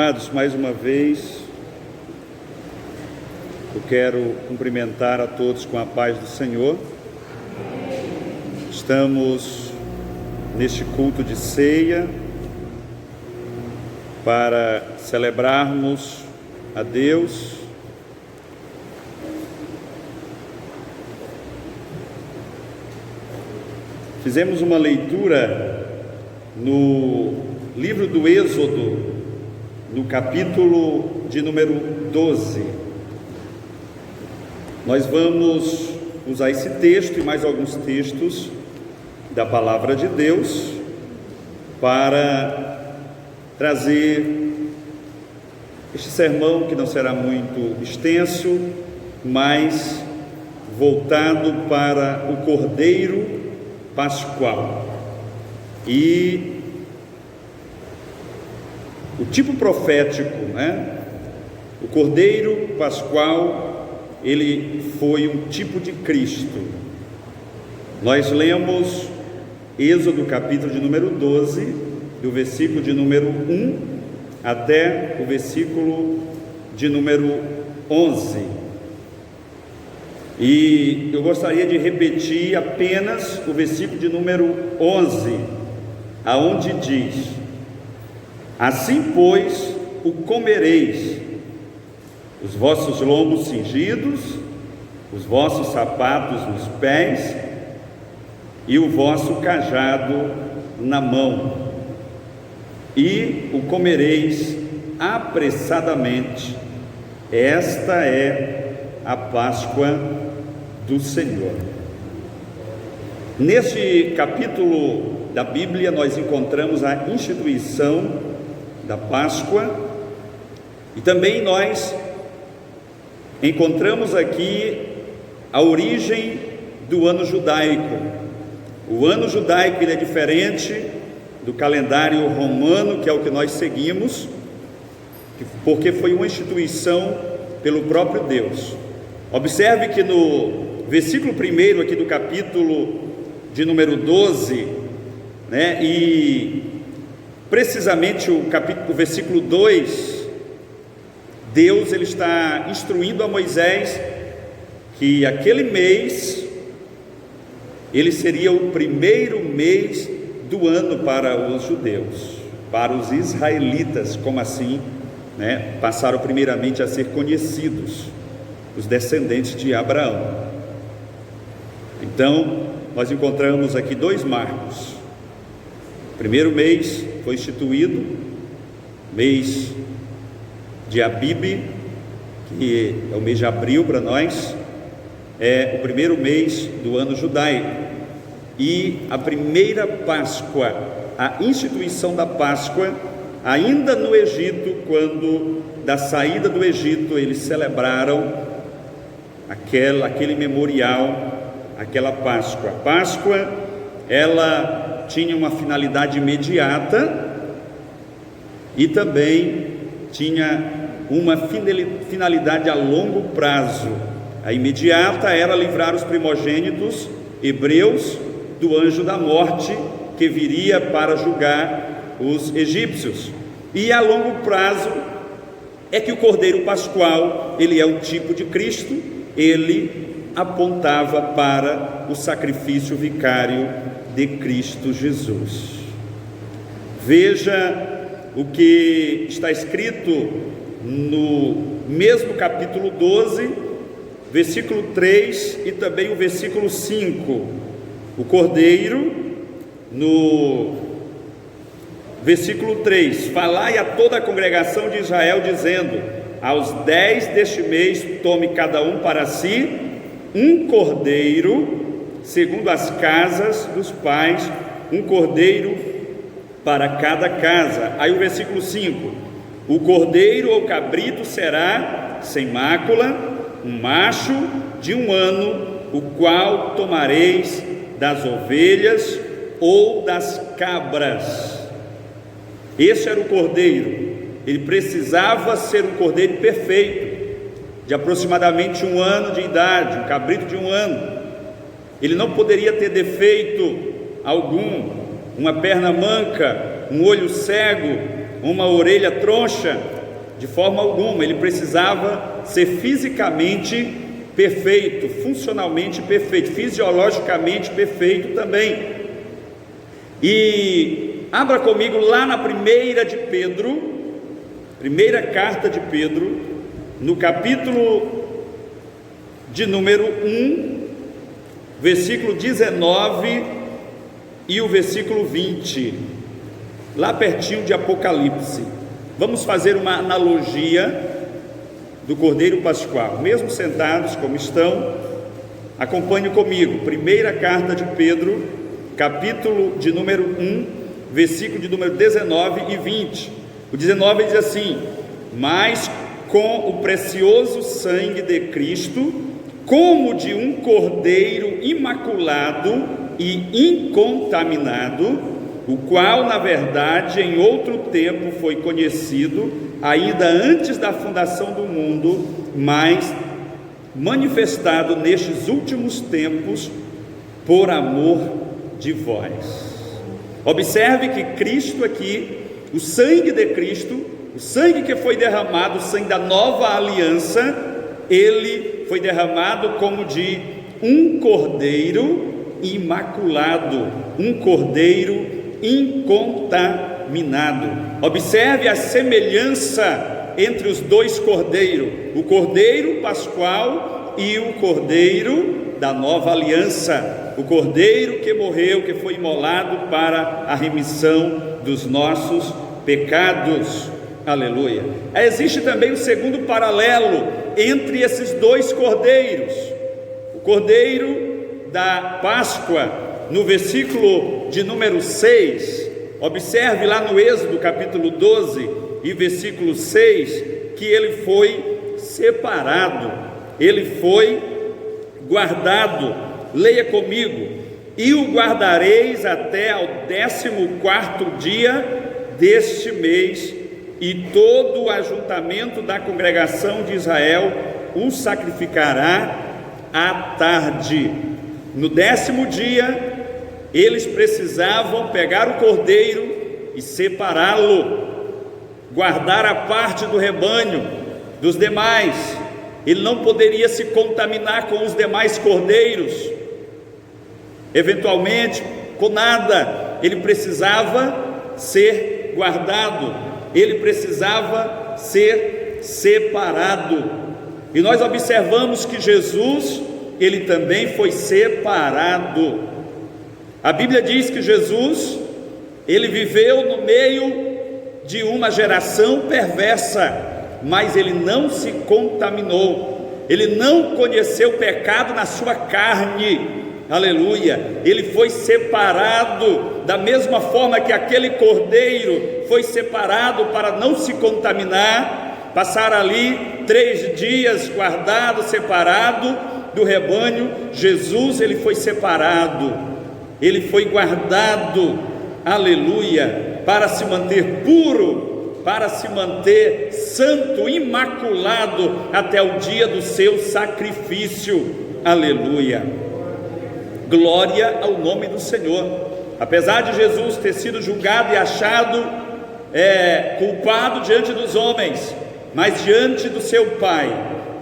Amados, mais uma vez, eu quero cumprimentar a todos com a paz do Senhor. Estamos neste culto de ceia para celebrarmos a Deus, fizemos uma leitura no livro do Êxodo, no capítulo de número 12. Nós vamos usar esse texto e mais alguns textos da palavra de Deus para trazer este sermão, que não será muito extenso, mas voltado para o Cordeiro Pascual. E o tipo profético, O Cordeiro Pascual, ele foi um tipo de Cristo. Nós lemos Êxodo capítulo de número 12, do versículo de número 1 até o versículo de número 11. E eu gostaria de repetir apenas o versículo de número 11, aonde diz: assim, pois, o comereis, os vossos lombos cingidos, os vossos sapatos nos pés e o vosso cajado na mão, e o comereis apressadamente. Esta é a Páscoa do Senhor. Neste capítulo da Bíblia nós encontramos a instituição da Páscoa, e também nós encontramos aqui a origem do ano judaico. O ano judaico ele é diferente do calendário romano, que é o que nós seguimos, porque foi uma instituição pelo próprio Deus. Observe que no versículo 1 aqui do capítulo de número 12, e precisamente o versículo 2, Deus ele está instruindo a Moisés que aquele mês ele seria o primeiro mês do ano para os judeus, para os israelitas, como assim, passaram primeiramente a ser conhecidos, os descendentes de Abraão. Então, nós encontramos aqui dois marcos. O primeiro mês foi instituído, mês de Abib, que é o mês de abril para nós, é o primeiro mês do ano judaico. E a primeira Páscoa, a instituição da Páscoa, ainda no Egito, quando da saída do Egito eles celebraram aquele memorial, aquela Páscoa. A Páscoa, ela tinha uma finalidade imediata e também tinha uma finalidade a longo prazo. A imediata era livrar os primogênitos hebreus do anjo da morte, que viria para julgar os egípcios. E a longo prazo é que o Cordeiro Pascual, ele é um tipo de Cristo, ele apontava para o sacrifício vicário de Cristo Jesus. Veja o que está escrito no mesmo capítulo 12, versículo 3 e também o versículo 5. O Cordeiro, no versículo 3: falai a toda a congregação de Israel, dizendo: aos 10 deste mês tome cada um para si um cordeiro, segundo as casas dos pais, um cordeiro para cada casa. Aí o versículo 5: o cordeiro ou cabrito será sem mácula, um macho de 1 ano, o qual tomareis das ovelhas ou das cabras. Esse era o cordeiro. Ele precisava ser um cordeiro perfeito, de aproximadamente 1 ano de idade, um cabrito de 1 ano. Ele não poderia ter defeito algum, uma perna manca, um olho cego, uma orelha troncha, de forma alguma. Ele precisava ser fisicamente perfeito, funcionalmente perfeito, fisiologicamente perfeito também. E abra comigo lá na primeira carta de Pedro, no capítulo de número 1, versículo 19 e o versículo 20, lá pertinho de Apocalipse. Vamos fazer uma analogia do Cordeiro Pascual, mesmo sentados como estão. Acompanhe comigo, primeira carta de Pedro, capítulo de número 1, versículo de número 19 e 20. O 19 diz assim: mas com o precioso sangue de Cristo, como de um cordeiro imaculado e incontaminado, o qual na verdade em outro tempo foi conhecido, ainda antes da fundação do mundo, mas manifestado nestes últimos tempos por amor de vós. Observe que Cristo aqui, o sangue de Cristo, o sangue que foi derramado, o sangue da nova aliança, ele foi derramado como de um cordeiro imaculado, um cordeiro incontaminado. Observe a semelhança entre os dois cordeiros, o cordeiro pascual e o cordeiro da nova aliança, o cordeiro que morreu, que foi imolado para a remissão dos nossos pecados. Aleluia. Existe também um segundo paralelo entre esses dois cordeiros, o cordeiro da Páscoa, no versículo de número 6, observe lá no Êxodo capítulo 12 e versículo 6, que ele foi separado, ele foi guardado. Leia comigo: e o guardareis até ao 14º dia deste mês, e todo o ajuntamento da congregação de Israel o sacrificará à tarde. No 10º dia, eles precisavam pegar o cordeiro e separá-lo, guardar a parte do rebanho dos demais. Ele não poderia se contaminar com os demais cordeiros, eventualmente com nada. Ele precisava ser guardado, ele precisava ser separado. E nós observamos que Jesus, ele também foi separado. A Bíblia diz que Jesus, ele viveu no meio de uma geração perversa, mas ele não se contaminou, ele não conheceu o pecado na sua carne. Aleluia. Ele foi separado da mesma forma que aquele cordeiro foi separado para não se contaminar, passar ali 3 dias guardado, separado do rebanho. Jesus, ele foi separado, ele foi guardado, aleluia, para se manter puro, para se manter santo, imaculado, até o dia do seu sacrifício. Aleluia. Glória ao nome do Senhor. Apesar de Jesus ter sido julgado e achado culpado diante dos homens, mas diante do seu Pai,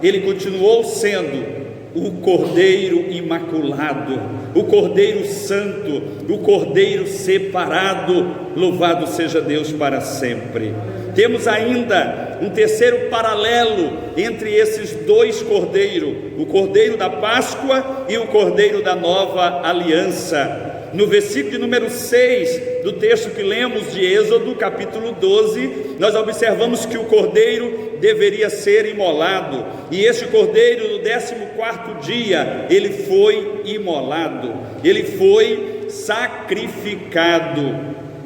ele continuou sendo o Cordeiro imaculado, o Cordeiro santo, o Cordeiro separado. Louvado seja Deus para sempre. Temos ainda um terceiro paralelo entre esses dois cordeiros, o cordeiro da Páscoa e o cordeiro da nova aliança. No versículo de número 6 do texto que lemos de Êxodo capítulo 12, nós observamos que o cordeiro deveria ser imolado, e este cordeiro no 14º dia, ele foi imolado, ele foi sacrificado,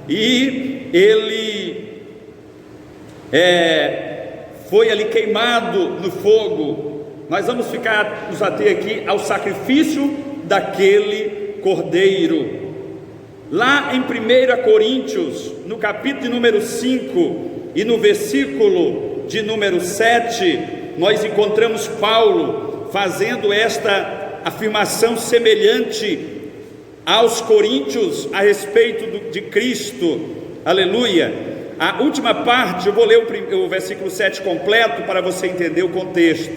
e ele foi ali queimado no fogo. Nós vamos nos ater aqui ao sacrifício daquele cordeiro. Lá em 1 Coríntios, no capítulo de número 5 e no versículo de número 7, nós encontramos Paulo fazendo esta afirmação semelhante aos coríntios a respeito de Cristo. Aleluia. A última parte, eu vou ler o versículo 7 completo para você entender o contexto,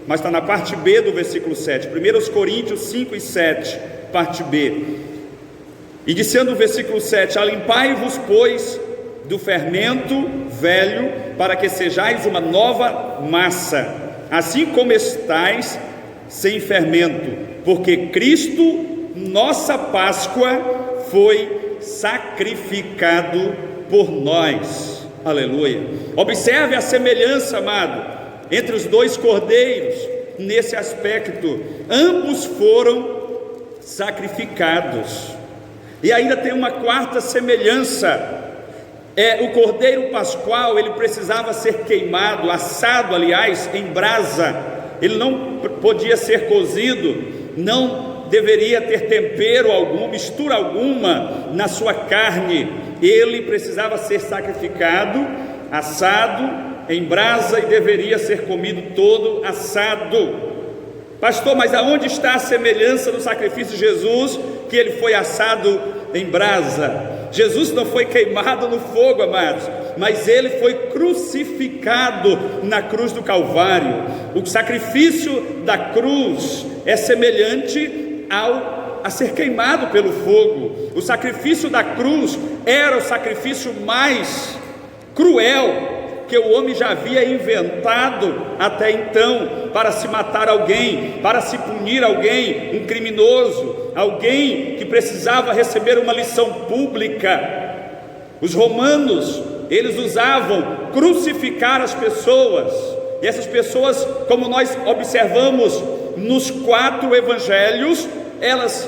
mas está na parte B do versículo 7, 1 Coríntios 5 e 7, parte B. E dizendo o versículo 7: alimpai-vos, pois, do fermento velho, para que sejais uma nova massa, assim como estáis sem fermento, porque Cristo, nossa Páscoa, foi sacrificado por nós. Aleluia. Observe a semelhança, amado, entre os dois cordeiros nesse aspecto. Ambos foram sacrificados. E ainda tem uma quarta semelhança. O cordeiro pascual, ele precisava ser queimado, assado, aliás, em brasa. Ele não podia ser cozido, não deveria ter tempero algum, mistura alguma na sua carne. Ele precisava ser sacrificado, assado em brasa, e deveria ser comido todo assado. Pastor, mas aonde está a semelhança do sacrifício de Jesus, que ele foi assado em brasa? Jesus não foi queimado no fogo, amados, mas ele foi crucificado na cruz do Calvário. O sacrifício da cruz é semelhante a ser queimado pelo fogo. O sacrifício da cruz era o sacrifício mais cruel que o homem já havia inventado até então, para se matar alguém, para se punir alguém, um criminoso, alguém que precisava receber uma lição pública. Os romanos, eles usavam crucificar as pessoas, e essas pessoas, como nós observamos nos 4 evangelhos, elas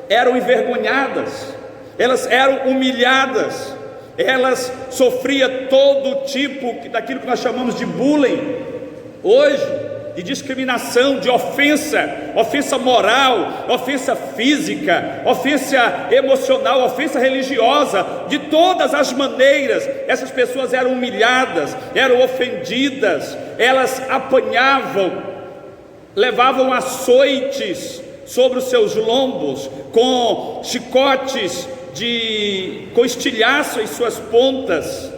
eram envergonhadas, elas eram humilhadas, elas sofriam todo tipo daquilo que nós chamamos de bullying hoje, de discriminação, de ofensa moral, ofensa física, ofensa emocional, ofensa religiosa. De todas as maneiras, essas pessoas eram humilhadas, eram ofendidas, elas apanhavam, levavam açoites sobre os seus lombos, com chicotes com estilhaço em suas pontas.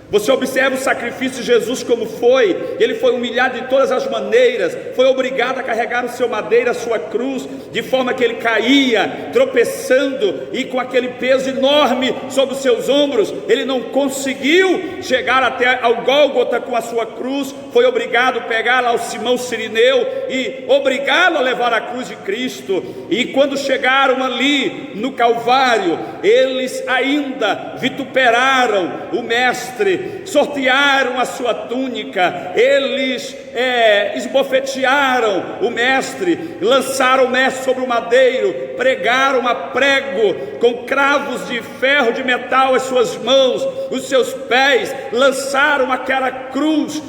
Você observa o sacrifício de Jesus como foi. Ele foi humilhado de todas as maneiras, foi obrigado a carregar o seu madeiro, a sua cruz, de forma que ele caía, tropeçando, e com aquele peso enorme sobre os seus ombros, ele não conseguiu chegar até ao Gólgota com a sua cruz. Foi obrigado a pegar lá o Simão Cirineu e obrigá-lo a levar a cruz de Cristo. E quando chegaram ali no Calvário, eles ainda vituperaram o mestre, sortearam a sua túnica, eles esbofetearam o mestre, lançaram o mestre sobre o madeiro, pregaram a prego com cravos de ferro, de metal, as suas mãos, os seus pés, lançaram aquela cruz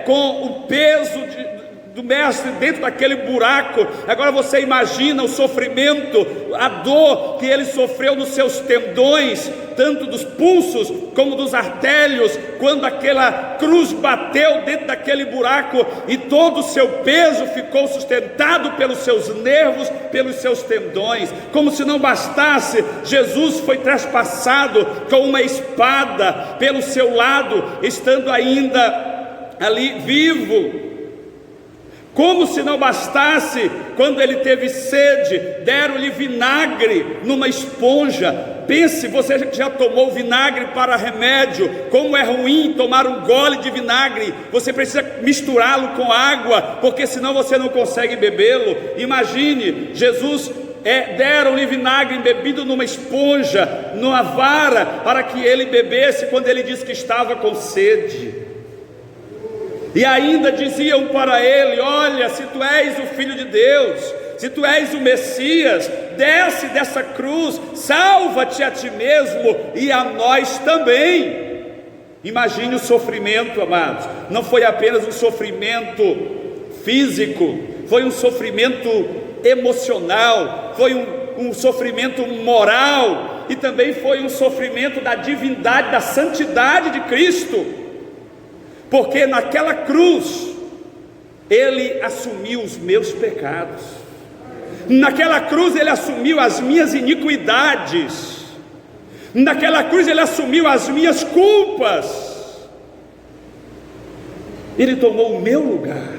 com o peso do mestre dentro daquele buraco. Agora você imagina o sofrimento, a dor que ele sofreu nos seus tendões, tanto dos pulsos como dos artérios, quando aquela cruz bateu dentro daquele buraco, e todo o seu peso ficou sustentado pelos seus nervos, pelos seus tendões. Como se não bastasse, Jesus foi traspassado com uma espada pelo seu lado, estando ainda ali vivo. Como se não bastasse, quando ele teve sede, deram-lhe vinagre numa esponja. Pense, você já tomou vinagre para remédio, como é ruim tomar um gole de vinagre. Você precisa misturá-lo com água, porque senão você não consegue bebê-lo. Imagine, Jesus, deram-lhe vinagre embebido numa esponja, numa vara, para que ele bebesse quando ele disse que estava com sede. E ainda diziam para ele: olha, se tu és o Filho de Deus, se tu és o Messias, desce dessa cruz, salva-te a ti mesmo e a nós também. Imagine o sofrimento, amados. Não foi apenas um sofrimento físico, foi um sofrimento emocional, foi um sofrimento moral, e também foi um sofrimento da divindade, da santidade de Cristo. Porque naquela cruz, ele assumiu os meus pecados, naquela cruz ele assumiu as minhas iniquidades, Naquela cruz ele assumiu as minhas culpas, ele tomou o meu lugar.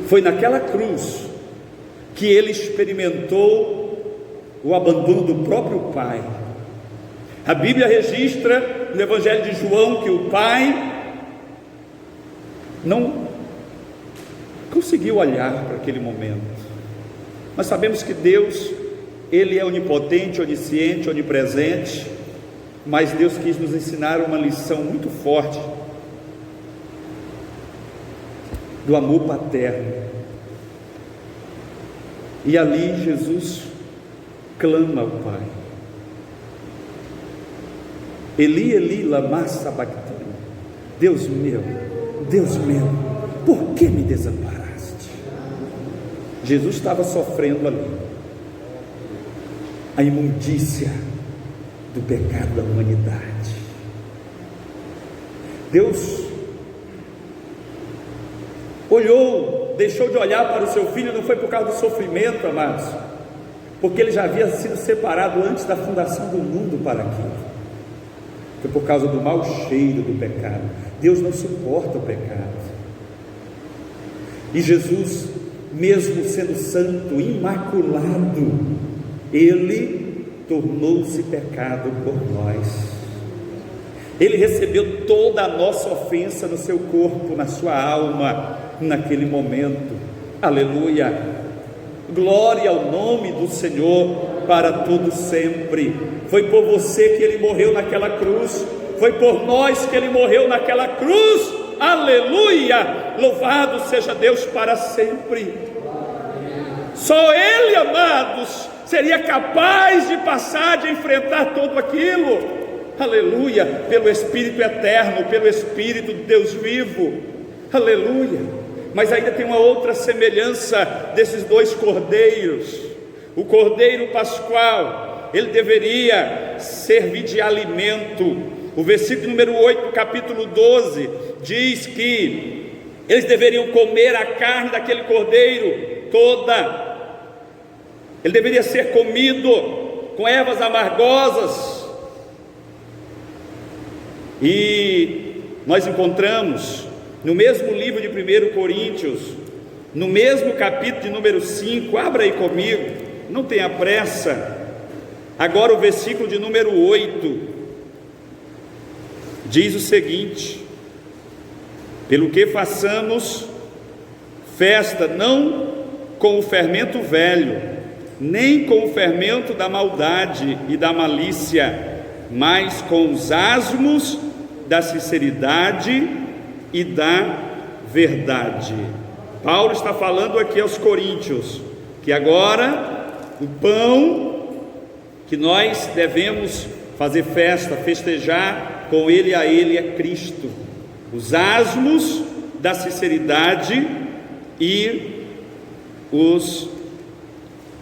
Foi naquela cruz que ele experimentou o abandono do próprio Pai. A Bíblia registra no Evangelho de João que o Pai não conseguiu olhar para aquele momento. Nós sabemos que Deus, Ele é onipotente, onisciente, onipresente, mas Deus quis nos ensinar uma lição muito forte do amor paterno. E ali Jesus clama ao Pai: Eli, Eli, lama sabachthani. Deus meu, por que me desamparaste? Jesus estava sofrendo ali a imundícia do pecado da humanidade. Deus olhou, deixou de olhar para o seu filho, não foi por causa do sofrimento, amados, porque ele já havia sido separado antes da fundação do mundo para aquilo. Foi por causa do mau cheiro do pecado. Deus não suporta o pecado. E Jesus, mesmo sendo santo, imaculado, ele tornou-se pecado por nós. Ele recebeu toda a nossa ofensa no seu corpo, na sua alma, naquele momento. Aleluia, glória ao nome do Senhor para todo sempre. Foi por você que ele morreu naquela cruz, foi por nós que ele morreu naquela cruz. Aleluia, louvado seja Deus para sempre. Só ele, amados, seria capaz de passar, de enfrentar tudo aquilo. Aleluia, pelo Espírito eterno, pelo Espírito de Deus vivo. Aleluia. Mas ainda tem uma outra semelhança desses dois cordeiros. O cordeiro pascual, ele deveria servir de alimento. O versículo número 8 do capítulo 12 diz que eles deveriam comer a carne daquele cordeiro toda. Ele deveria ser comido com ervas amargosas. E nós encontramos no mesmo livro de 1 Coríntios, no mesmo capítulo de número 5, abra aí comigo, não tenha pressa. Agora o versículo de número 8 diz o seguinte: pelo que façamos festa não com o fermento velho, nem com o fermento da maldade e da malícia, mas com os asmos da sinceridade e da verdade. Paulo está falando aqui aos coríntios que agora o pão que nós devemos fazer festa, festejar com ele, a ele é Cristo. Os asmos da sinceridade e os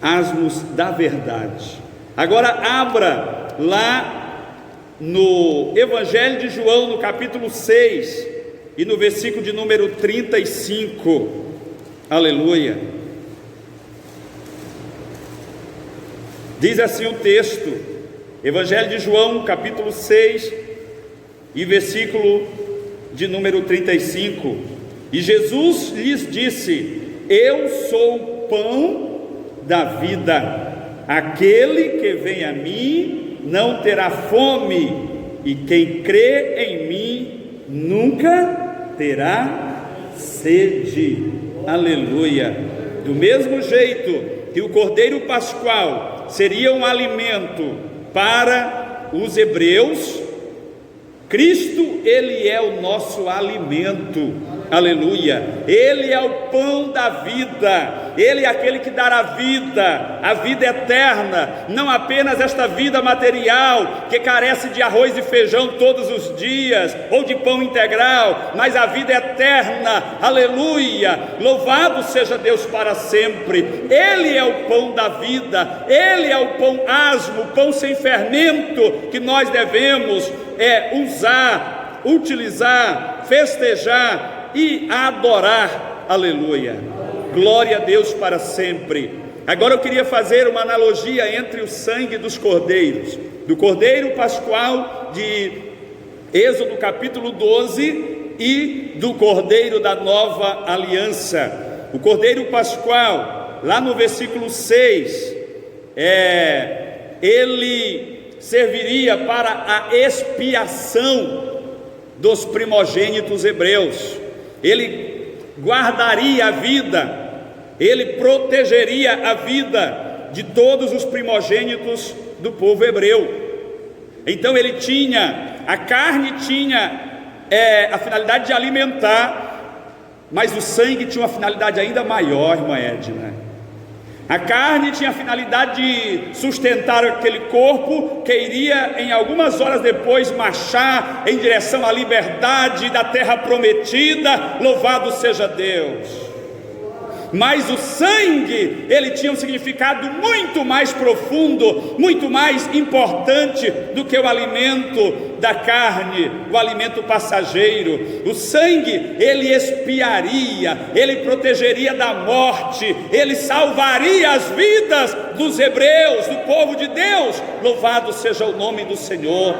asmos da verdade. Agora abra lá no Evangelho de João, no capítulo 6 e no versículo de número 35. Aleluia. Diz assim o texto, Evangelho de João, capítulo 6 e versículo de número 35. E Jesus lhes disse: eu sou o pão da vida. Aquele que vem a mim não terá fome, e quem crê em mim nunca terá sede. Aleluia. Do mesmo jeito que o cordeiro pascual seria um alimento para os hebreus, Cristo, ele é o nosso alimento. Aleluia. Ele é o pão da vida, ele é aquele que dará a vida eterna, não apenas esta vida material que carece de arroz e feijão todos os dias, ou de pão integral, mas a vida eterna. Aleluia, louvado seja Deus para sempre. Ele é o pão da vida, ele é o pão asmo, o pão sem fermento, que nós devemos usar, utilizar, festejar e adorar. Aleluia, glória a Deus para sempre. Agora eu queria fazer uma analogia entre o sangue dos cordeiros. do Cordeiro Pascual de Êxodo capítulo 12 e do Cordeiro da Nova Aliança. O Cordeiro Pascual, lá no versículo 6, ele serviria para a expiação dos primogênitos hebreus. Ele guardaria a vida, ele protegeria a vida de todos os primogênitos do povo hebreu. Então ele tinha, a carne tinha a finalidade de alimentar, mas o sangue tinha uma finalidade ainda maior, irmã Edna. A carne tinha a finalidade de sustentar aquele corpo que iria em algumas horas depois marchar em direção à liberdade da terra prometida, louvado seja Deus. Mas o sangue, ele tinha um significado muito mais profundo, muito mais importante do que o alimento da carne, o alimento passageiro. O sangue, ele expiaria, ele protegeria da morte, ele salvaria as vidas dos hebreus, do povo de Deus, louvado seja o nome do Senhor.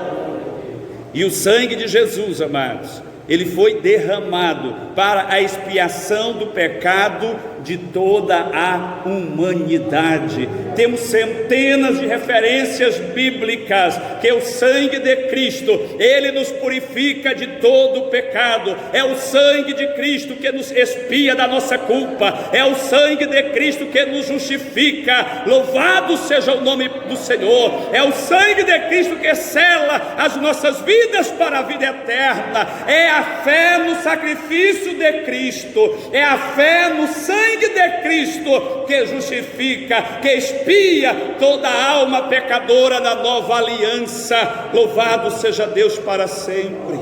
E o sangue de Jesus, amados, ele foi derramado para a expiação do pecado de toda a humanidade. Temos centenas de referências bíblicas que o sangue de Cristo, ele nos purifica de todo o pecado. É o sangue de Cristo que nos expia da nossa culpa, é o sangue de Cristo que nos justifica, louvado seja o nome do Senhor. É o sangue de Cristo que sela as nossas vidas para a vida eterna. É a fé no sacrifício de Cristo, é a fé no sangue de Cristo que justifica, que expia toda a alma pecadora da nova aliança. Louvado seja Deus para sempre.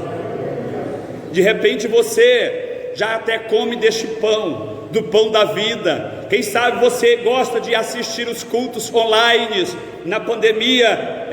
De repente você já até come deste pão, do pão da vida. Quem sabe você gosta de assistir os cultos online. Na pandemia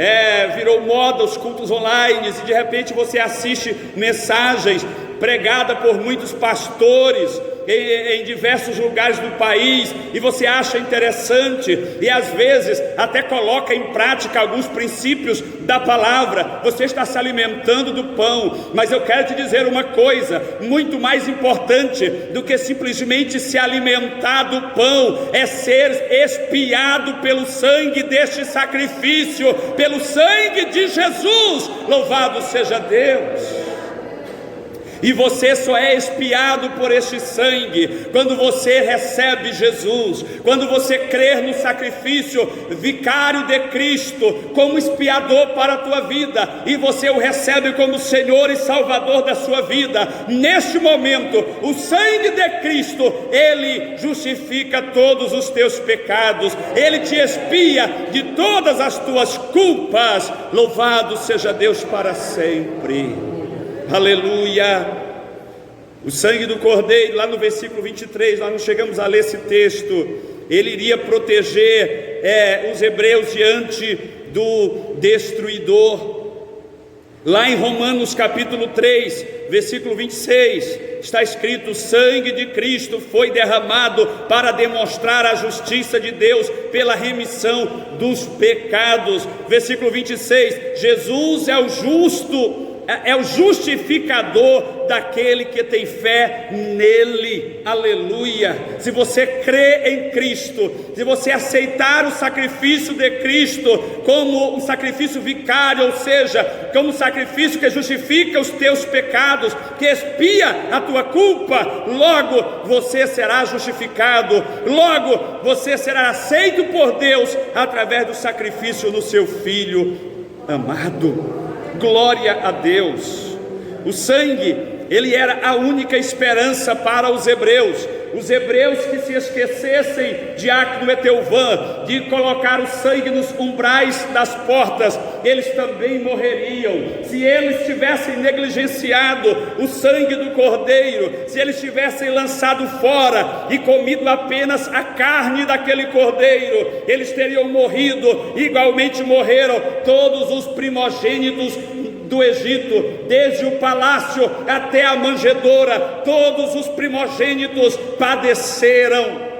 virou moda os cultos online, e de repente você assiste mensagens pregadas por muitos pastores em diversos lugares do país, e você acha interessante, e às vezes até coloca em prática alguns princípios da palavra. Você está se alimentando do pão, mas eu quero te dizer uma coisa muito mais importante do que simplesmente se alimentar do pão, é ser expiado pelo sangue deste sacrifício, pelo sangue de Jesus, louvado seja Deus. E você só é expiado por este sangue quando você recebe Jesus, quando você crer no sacrifício vicário de Cristo como expiador para a tua vida, e você o recebe como Senhor e Salvador da sua vida. Neste momento, o sangue de Cristo, ele justifica todos os teus pecados, ele te expia de todas as tuas culpas. Louvado seja Deus para sempre. Aleluia. O sangue do Cordeiro, lá no versículo 23, nós não chegamos a ler esse texto, ele iria proteger os hebreus diante do destruidor. Lá em Romanos capítulo 3, versículo 26, está escrito: o sangue de Cristo foi derramado para demonstrar a justiça de Deus pela remissão dos pecados. Versículo 26, Jesus é o justo, é o justificador daquele que tem fé nele. Aleluia. Se você crê em Cristo, se você aceitar o sacrifício de Cristo como um sacrifício vicário, ou seja, como um sacrifício que justifica os teus pecados, que expia a tua culpa, logo você será justificado, logo você será aceito por Deus através do sacrifício no seu Filho amado. Glória a Deus. O sangue, ele era a única esperança para os hebreus. Os hebreus que se esquecessem, diácono Eteuvan, de colocar o sangue nos umbrais das portas, eles também morreriam. Se eles tivessem negligenciado o sangue do Cordeiro, se eles tivessem lançado fora e comido apenas a carne daquele Cordeiro, eles teriam morrido. Igualmente morreram todos os primogênitos do Egito, desde o palácio até a manjedoura, todos os primogênitos padeceram.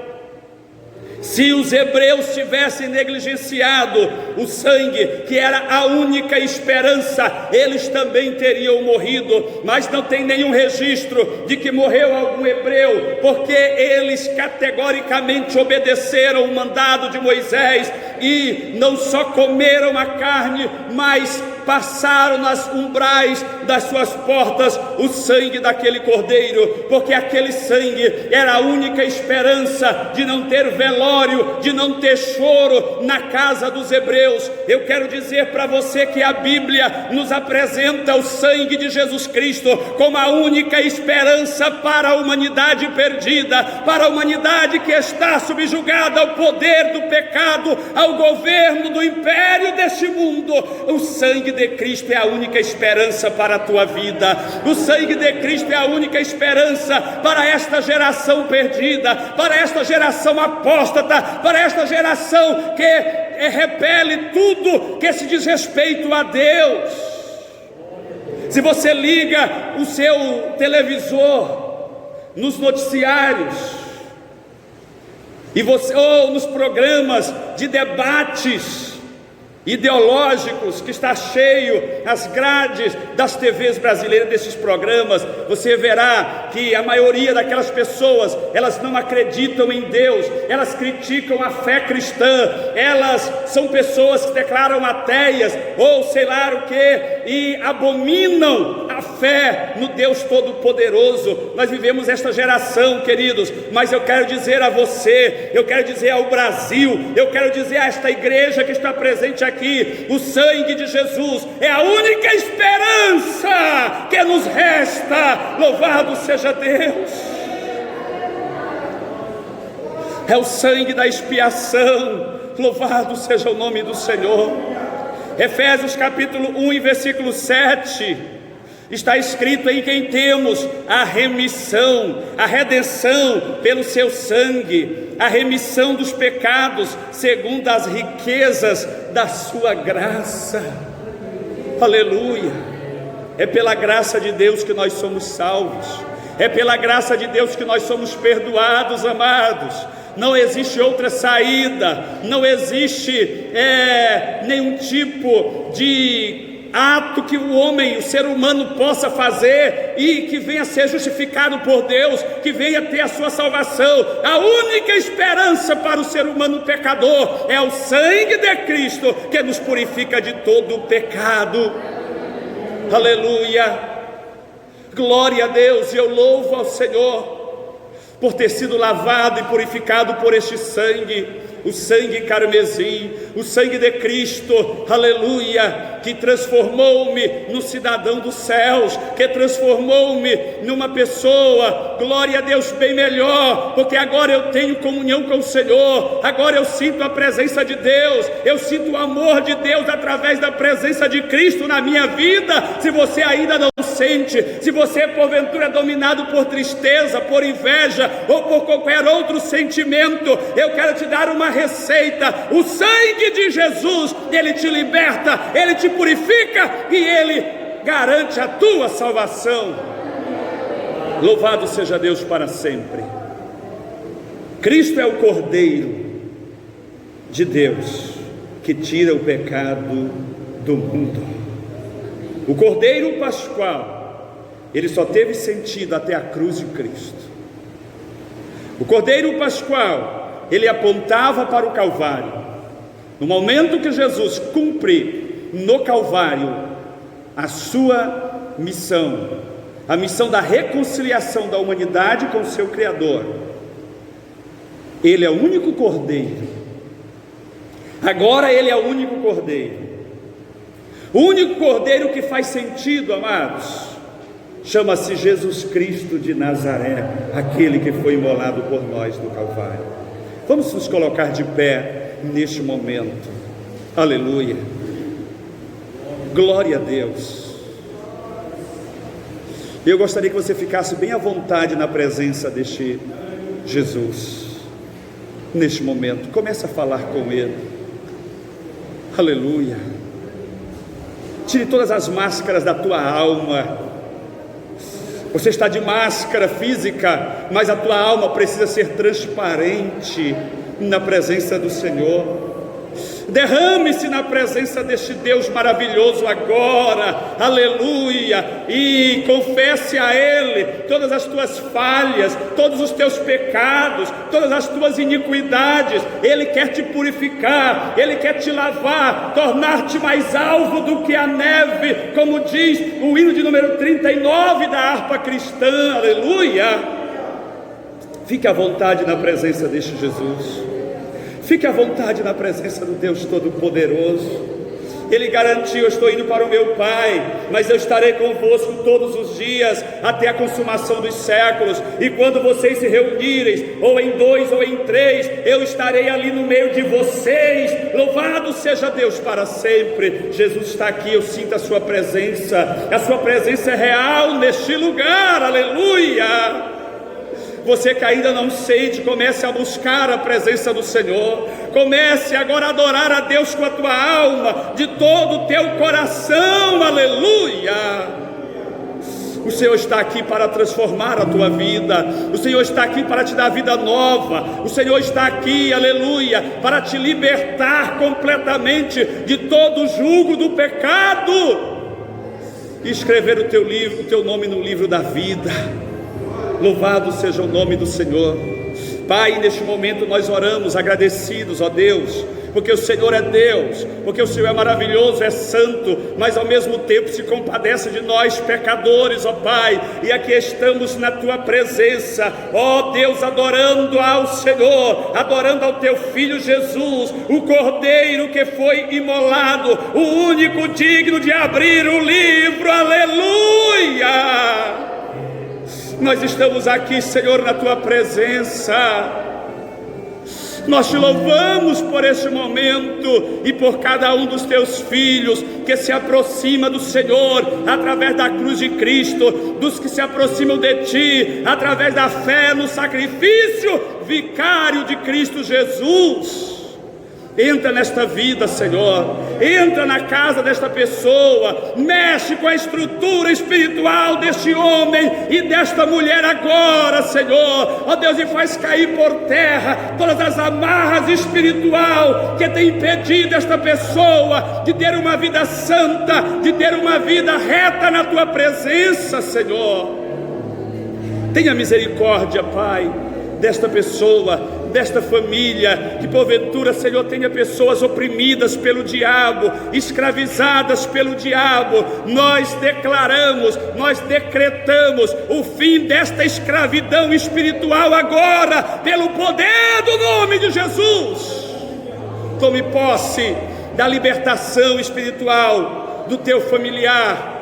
Se os hebreus tivessem negligenciado o sangue, que era a única esperança, eles também teriam morrido. Mas não tem nenhum registro de que morreu algum hebreu, porque eles categoricamente obedeceram o mandado de Moisés e não só comeram a carne, mas passaram nas umbrais das suas portas o sangue daquele cordeiro, porque aquele sangue era a única esperança de não ter velório, de não ter choro na casa dos hebreus. Eu quero dizer para você que a Bíblia nos apresenta o sangue de Jesus Cristo como a única esperança para a humanidade perdida, para a humanidade que está subjugada ao poder do pecado, ao governo do império deste mundo. O sangue de Cristo é a única esperança para a tua vida. O sangue de Cristo é a única esperança para esta geração perdida, para esta geração apóstata, para esta geração que repele tudo que se diz respeito a Deus. Se você liga o seu televisor nos noticiários e você, ou nos programas de debates ideológicos, que está cheio as grades das TVs brasileiras desses programas, você verá que a maioria daquelas pessoas, elas não acreditam em Deus, elas criticam a fé cristã, elas são pessoas que declaram ateias, ou sei lá o que, e abominam a fé no Deus Todo-Poderoso. Nós vivemos esta geração, queridos, mas eu quero dizer a você, eu quero dizer ao Brasil, eu quero dizer a esta igreja que está presente aqui, o sangue de Jesus é a única esperança que nos resta. Louvado seja Deus! É o sangue da expiação. Louvado seja o nome do Senhor. Efésios capítulo 1 e versículo 7 está escrito: em quem temos a remissão, a redenção pelo seu sangue, a remissão dos pecados segundo as riquezas da sua graça. Aleluia! É pela graça de Deus que nós somos salvos, é pela graça de Deus que nós somos perdoados, amados. Não existe outra saída, não existe nenhum tipo de ato que o homem, o ser humano possa fazer e que venha ser justificado por Deus, que venha ter a sua salvação. A única esperança para o ser humano pecador é o sangue de Cristo, que nos purifica de todo o pecado. Aleluia! Glória a Deus! E eu louvo ao Senhor por ter sido lavado e purificado por este sangue, o sangue carmesim, o sangue de Cristo, aleluia, que transformou-me no cidadão dos céus, que transformou-me numa pessoa, glória a Deus, bem melhor, porque agora eu tenho comunhão com o Senhor, agora eu sinto a presença de Deus, eu sinto o amor de Deus através da presença de Cristo na minha vida. Se você ainda não sente, se você porventura é dominado por tristeza, por inveja ou por qualquer outro sentimento, eu quero te dar uma receita: o sangue de Jesus, ele te liberta, ele te purifica e ele garante a tua salvação. Louvado seja Deus para sempre. Cristo é o Cordeiro de Deus que tira o pecado do mundo. O Cordeiro Pascual, ele só teve sentido até a cruz de Cristo. O Cordeiro Pascual, ele apontava para o Calvário. No momento que Jesus cumpre no Calvário a sua missão, a missão da reconciliação da humanidade com o seu Criador, ele é o único Cordeiro. Agora ele é o único Cordeiro. O único Cordeiro que faz sentido, amados, chama-se Jesus Cristo de Nazaré, aquele que foi imolado por nós no Calvário. Vamos nos colocar de pé neste momento. Aleluia. Glória a Deus. Eu gostaria que você ficasse bem à vontade na presença deste Jesus. Neste momento, comece a falar com Ele. Aleluia. Tire todas as máscaras da tua alma. Você está de máscara física, mas a tua alma precisa ser transparente. na presença do Senhor. Derrame-se na presença deste Deus maravilhoso agora, aleluia, e confesse a Ele todas as tuas falhas, todos os teus pecados, todas as tuas iniquidades. Ele quer te purificar, Ele quer te lavar, tornar-te mais alvo do que a neve, como diz o hino de número 39 da harpa cristã, aleluia. Fique à vontade na presença deste Jesus. Fique à vontade na presença do Deus Todo-Poderoso. Ele garantiu: eu estou indo para o meu Pai, mas eu estarei convosco todos os dias, até a consumação dos séculos. E quando vocês se reunirem, ou em 2 ou em 3, eu estarei ali no meio de vocês. Louvado seja Deus para sempre. Jesus está aqui, eu sinto a sua presença é real neste lugar, aleluia. Você que ainda não sente, comece a buscar a presença do Senhor. Comece agora a adorar a Deus com a tua alma, de todo o teu coração, aleluia. O Senhor está aqui para transformar a tua vida. O Senhor está aqui para te dar vida nova. O Senhor está aqui, aleluia, para te libertar completamente de todo o jugo do pecado e escrever o teu nome no livro da vida. Louvado seja o nome do Senhor. Pai, neste momento nós oramos agradecidos, ó Deus, porque o Senhor é Deus, porque o Senhor é maravilhoso, é santo, mas ao mesmo tempo se compadece de nós pecadores, ó Pai, e aqui estamos na tua presença, ó Deus, adorando ao Senhor, adorando ao teu Filho Jesus, o Cordeiro que foi imolado, o único digno de abrir o livro, aleluia. Nós estamos aqui, Senhor, na tua presença. Nós te louvamos por este momento e por cada um dos teus filhos que se aproxima do Senhor através da cruz de Cristo, dos que se aproximam de ti através da fé no sacrifício vicário de Cristo Jesus. Entra nesta vida, Senhor, entra na casa desta pessoa, mexe com a estrutura espiritual deste homem e desta mulher agora, Senhor, ó Deus, e faz cair por terra todas as amarras espiritual que tem impedido esta pessoa de ter uma vida santa, de ter uma vida reta na tua presença, Senhor. Tenha misericórdia, Pai, desta pessoa, desta família, que porventura, Senhor, tenha pessoas oprimidas pelo diabo, escravizadas pelo diabo. Nós declaramos, nós decretamos o fim desta escravidão espiritual agora, pelo poder do nome de Jesus. Tome posse da libertação espiritual do teu familiar,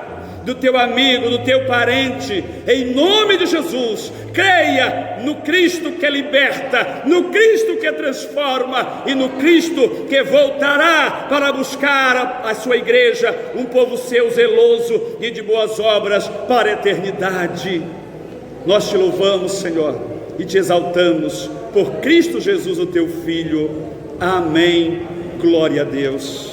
do teu amigo, do teu parente, em nome de Jesus. Creia no Cristo que liberta, no Cristo que transforma e no Cristo que voltará para buscar a sua igreja, um povo seu zeloso e de boas obras para a eternidade. Nós te louvamos, Senhor, e te exaltamos por Cristo Jesus, o teu Filho. Amém. Glória a Deus.